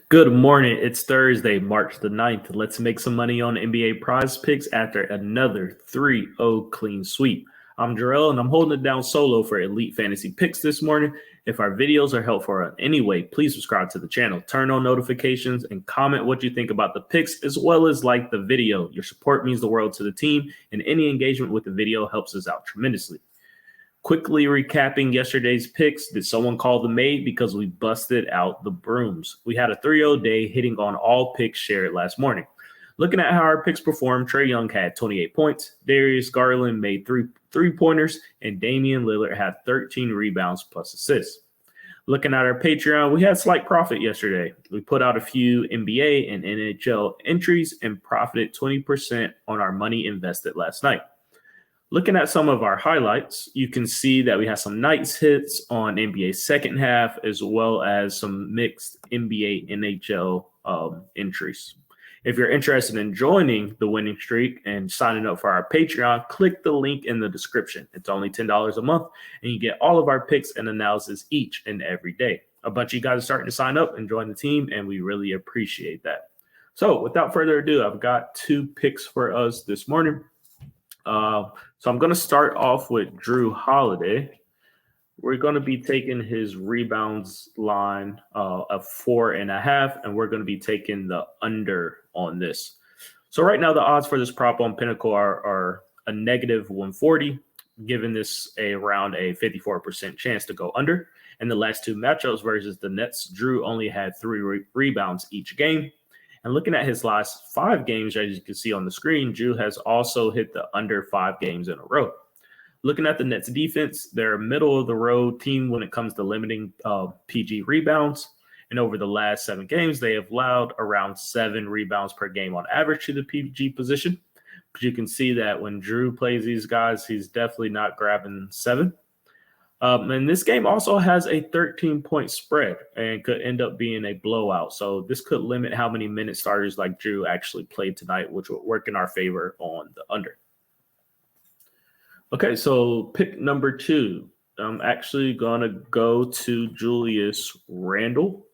Good morning. It's Thursday, March the 9th. Let's make some money on NBA prize picks after another 3-0 clean sweep. I'm Jerel, and I'm holding it down solo for Elite Fantasy Picks this morning. If our videos are helpful in any way, please subscribe to the channel, turn on notifications, and comment what you think about the picks, as well as like the video. Your support means the world to the team, and any engagement with the video helps us out tremendously. Quickly recapping yesterday's picks, did someone call the maid because we busted out the brooms? We had a 3-0 day hitting on all picks shared last morning. Looking at how our picks performed, Trae Young had 28 points, Darius Garland made three-pointers, and Damian Lillard had 13 rebounds plus assists. Looking at our Patreon, we had slight profit yesterday. We put out a few NBA and NHL entries and profited 20% on our money invested last night. Looking at some of our highlights, you can see that we have some nice hits on NBA second half, as well as some mixed NBA NHL entries. If you're interested in joining the winning streak and signing up for our Patreon, click the link in the description. It's only $10 a month, and you get all of our picks and analysis each and every day. A bunch of you guys are starting to sign up and join the team, and we really appreciate that. So without further ado, I've got two picks for us this morning. So I'm going to start off with Jrue Holiday. We're going to be taking his rebounds line of 4.5, and we're going to be taking the under on this. So right now, the odds for this prop on Pinnacle are a negative 140, giving this around a 54% chance to go under. In the last two matchups versus the Nets, Jrue only had 3 rebounds each game. And looking at his last 5 games, as you can see on the screen, Jrue has also hit the under 5 games in a row. Looking at the Nets defense, they're a middle-of-the-road team when it comes to limiting PG rebounds. And over the last 7 games, they have allowed around 7 rebounds per game on average to the PG position. But you can see that when Jrue plays these guys, he's definitely not grabbing 7. And this game also has a 13-point spread and could end up being a blowout. So this could limit how many minutes starters like Jrue actually played tonight, which will work in our favor on the under. Okay, so pick number 2. I'm actually going to go to Julius Randle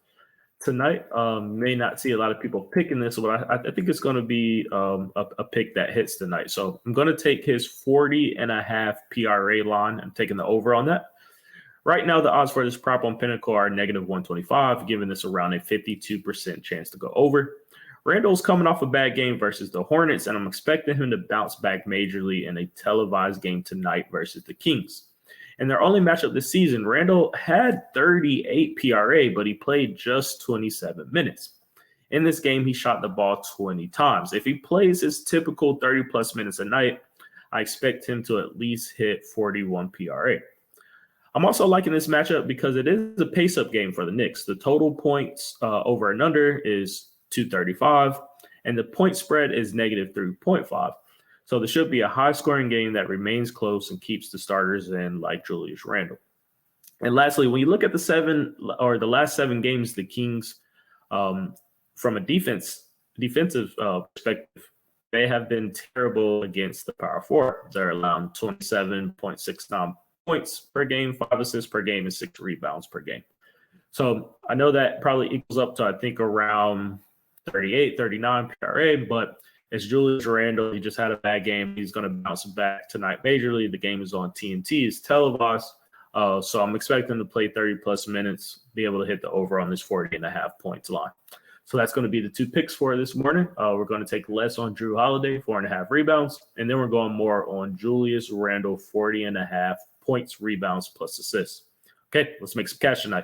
tonight. May not see a lot of people picking this, but I think it's going to be a pick that hits tonight. So I'm going to take his 40.5 PRA line. I'm taking the over on that. Right now, the odds for this prop on Pinnacle are negative 125, giving this around a 52% chance to go over. Randall's coming off a bad game versus the Hornets, and I'm expecting him to bounce back majorly in a televised game tonight versus the Kings. In their only matchup this season, Randall had 38 PRA, but he played just 27 minutes. In this game, he shot the ball 20 times. If he plays his typical 30-plus minutes a night, I expect him to at least hit 41 PRA. I'm also liking this matchup because it is a pace-up game for the Knicks. The total points over and under is 235, and the point spread is negative 3.5. So there should be a high-scoring game that remains close and keeps the starters in, like Julius Randle. And lastly, when you look at the last 7 games, the Kings, from a defensive perspective, they have been terrible against the power forward. They're allowing 27.69 points per game, 5 assists per game, and 6 rebounds per game. So I know that probably equals up to, I think, around 38, 39 PRA, but it's Julius Randle. He just had a bad game. He's going to bounce back tonight majorly. The game is on TNT. It's televised. So I'm expecting to play 30-plus minutes, be able to hit the over on this 40.5 points line. So that's going to be the 2 picks for this morning. We're going to take less on Jrue Holiday, 4.5 rebounds, and then we're going more on Julius Randle, 40.5 points, rebounds, plus assists. Okay, let's make some cash tonight.